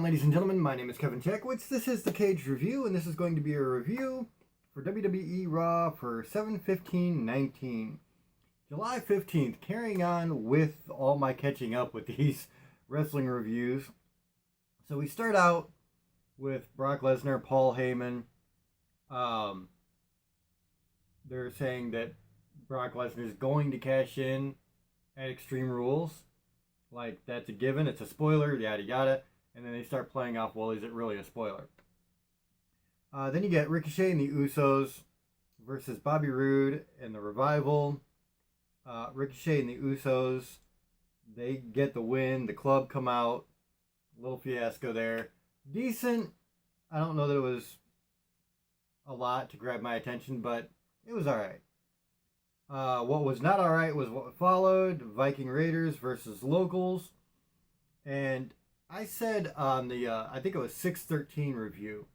on, ladies and gentlemen? My name is Kevin Checkwitz. This is the Kaged Review, and this is going to be a review for WWE Raw for 7/15/19. July 15th, carrying on with all my catching up with these wrestling reviews. So we start out with Brock Lesnar, Paul Heyman. They're saying that Brock Lesnar is going to cash in at Extreme Rules. Like, that's a given, it's a spoiler, yada yada. And then they start playing off, well, is it really a spoiler? Then you get Ricochet and the Usos versus Bobby Roode and the Revival. Ricochet and the Usos, they get the win. The club come out. Little fiasco there. Decent. I don't know that it was a lot to grab my attention, but it was alright. What was not alright was what followed. Viking Raiders versus Locals. And I said on the, I think it was 613 review,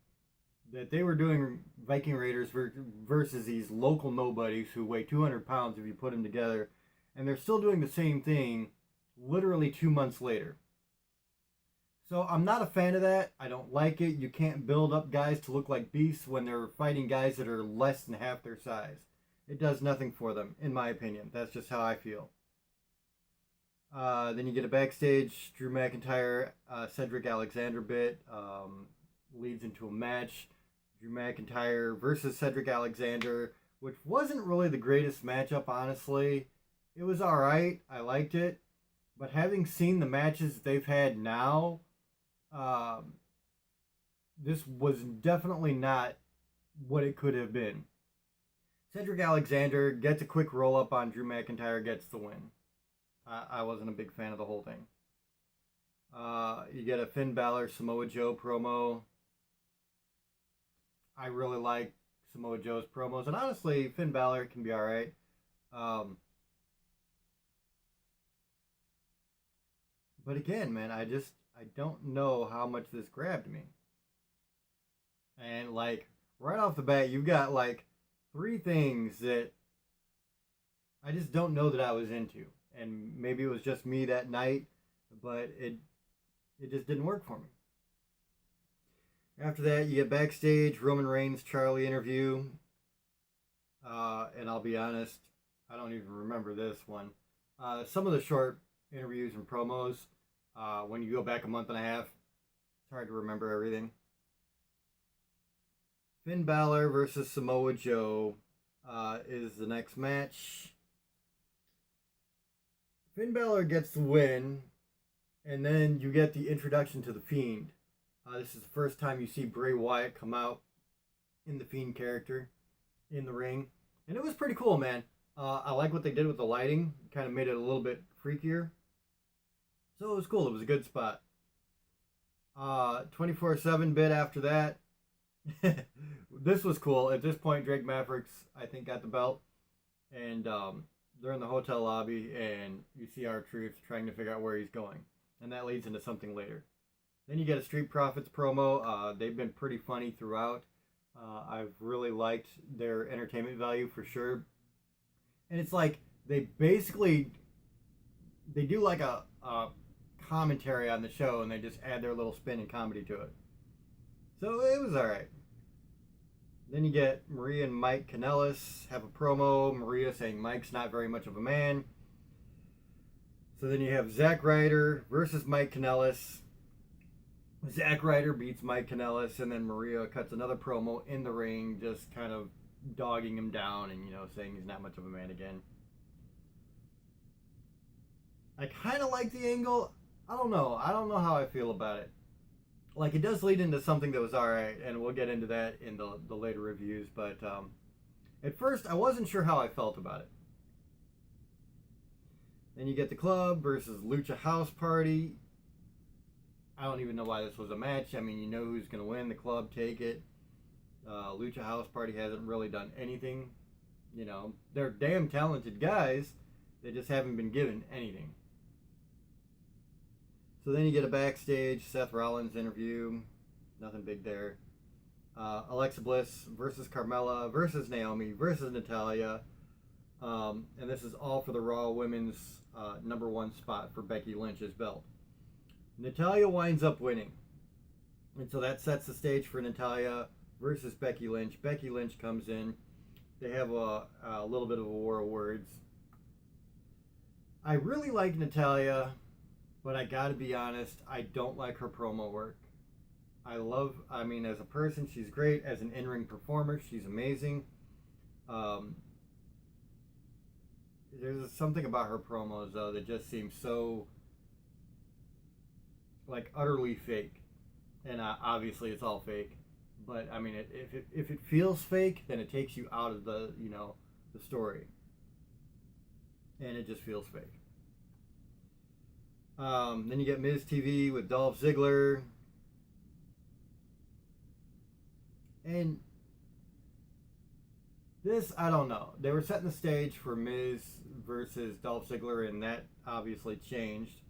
that they were doing Viking Raiders versus these local nobodies who weigh 200 pounds if you put them together. And they're still doing the same thing literally 2 months later. So I'm not a fan of that. I don't like it. You can't build up guys to look like beasts when they're fighting guys that are less than half their size. It does nothing for them, in my opinion. That's just how I feel. Then you get a backstage Drew McIntyre, Cedric Alexander bit. Leads into a match. Drew McIntyre versus Cedric Alexander, which wasn't really the greatest matchup, honestly. It was alright. I liked it. But having seen the matches they've had now, this was definitely not what it could have been. Cedric Alexander gets a quick roll-up on Drew McIntyre, gets the win. I wasn't a big fan of the whole thing. You get a Finn Balor, Samoa Joe promo. I really like Samoa Joe's promos. And honestly, Finn Balor can be alright. But again, man, I don't know how much this grabbed me. And like, right off the bat, you've got like 3 things that I just don't know that I was into. And maybe it was just me that night, but it just didn't work for me. After that, you get backstage, Roman Reigns, Charlie interview. And I'll be honest, I don't even remember this one. Some of the short interviews and promos, when you go back a month and a half, it's hard to remember everything. Finn Balor versus Samoa Joe is the next match. Finn Balor gets the win, and then you get the introduction to The Fiend. This is the first time you see Bray Wyatt come out in the Fiend character in the ring. And it was pretty cool, man. I like what they did with the lighting. Kind of made it a little bit freakier. So it was cool. It was a good spot. 24/7 bit after that. This was cool. At this point, Drake Maverick's, I think, got the belt. And they're in the hotel lobby, and you see R-Truth trying to figure out where he's going. And that leads into something later. Then you get a Street Profits promo. They've been pretty funny throughout. I've really liked their entertainment value for sure. And it's like, they do like a commentary on the show, and they just add their little spin and comedy to it. So it was alright. Then you get Maria and Mike Kanellis have a promo. Maria saying Mike's not very much of a man. So then you have Zack Ryder versus Mike Kanellis. Zack Ryder beats Mike Kanellis, and then Maria cuts another promo in the ring, just kind of dogging him down and, saying he's not much of a man again. I kind of like the angle. I don't know how I feel about it. Like, it does lead into something that was alright, and we'll get into that in the later reviews, but at first I wasn't sure how I felt about it. Then you get the Club versus Lucha House Party. I don't even know why this was a match. I mean, you know who's going to win. The Club take it. Lucha House Party hasn't really done anything. They're damn talented guys. They just haven't been given anything. So then you get a backstage Seth Rollins interview. Nothing big there. Alexa Bliss versus Carmella versus Naomi versus Natalya. And this is all for the Raw Women's #1 spot for Becky Lynch's belt. Natalya winds up winning. And so that sets the stage for Natalya versus Becky Lynch. Becky Lynch comes in. They have a little bit of a war of words. I really like Natalya, but I gotta be honest, I don't like her promo work. I mean, as a person, she's great. As an in-ring performer, she's amazing. Um, there's something about her promos, though, that just seems so, like, utterly fake. And obviously it's all fake. But, I mean, if it feels fake, then it takes you out of the, the story. And it just feels fake. Then you get Miz TV with Dolph Ziggler. And this, I don't know. They were setting the stage for Miz versus Dolph Ziggler, and that obviously changed.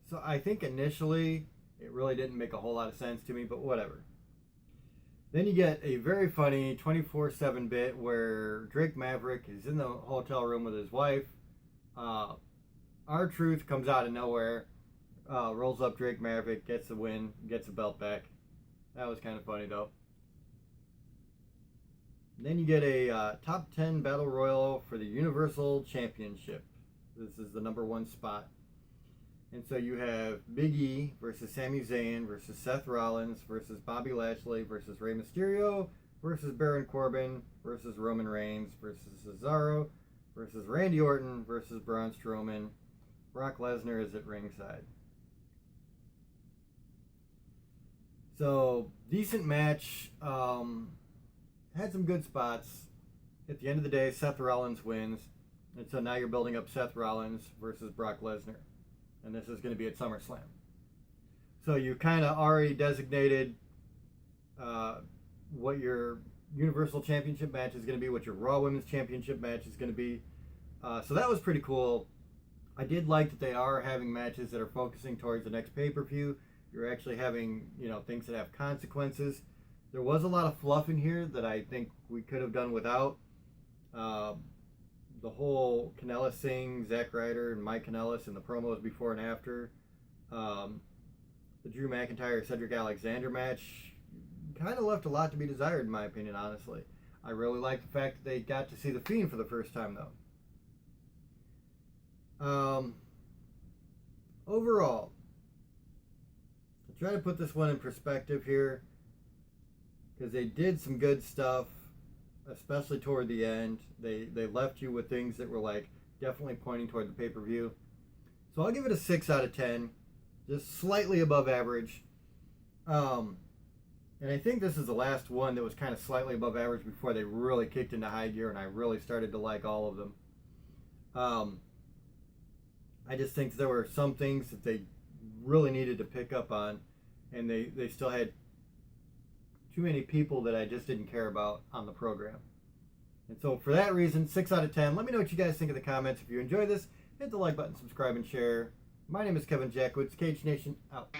So I think initially it really didn't make a whole lot of sense to me, but whatever. Then you get a very funny 24/7 bit where Drake Maverick is in the hotel room with his wife. R-Truth comes out of nowhere, rolls up Drake Maverick, gets the win, gets the belt back. That was kind of funny though. Then you get a top 10 battle royal for the Universal Championship. This is the number 1 spot. And so you have Big E versus Sami Zayn versus Seth Rollins versus Bobby Lashley versus Rey Mysterio versus Baron Corbin versus Roman Reigns versus Cesaro versus Randy Orton versus Braun Strowman. Brock Lesnar is at ringside. So, decent match. Had some good spots. At the end of the day, Seth Rollins wins. And so now you're building up Seth Rollins versus Brock Lesnar. And this is going to be at SummerSlam. So you kind of already designated what your Universal Championship match is going to be, what your Raw Women's Championship match is going to be. So that was pretty cool. I did like that they are having matches that are focusing towards the next pay-per-view. You're actually having, things that have consequences. There was a lot of fluff in here that I think we could have done without. The whole Kanellis thing, Zack Ryder and Mike Kanellis and the promos before and after. The Drew McIntyre Cedric Alexander match kind of left a lot to be desired, in my opinion, honestly. I really like the fact that they got to see The Fiend for the first time, though. Overall, I'll try to put this one in perspective here, because they did some good stuff, especially toward the end. They left you with things that were like definitely pointing toward the pay-per-view. So I'll give it a 6 out of 10, just slightly above average. And I think this is the last one that was kind of slightly above average before they really kicked into high gear and I really started to like all of them. I just think there were some things that they really needed to pick up on, and they still had too many people that I just didn't care about on the program. And so for that reason, 6 out of 10. Let me know what you guys think in the comments. If you enjoy this, hit the like button, subscribe, and share. My name is Kevin Jackwoods. Kaged Nation, out.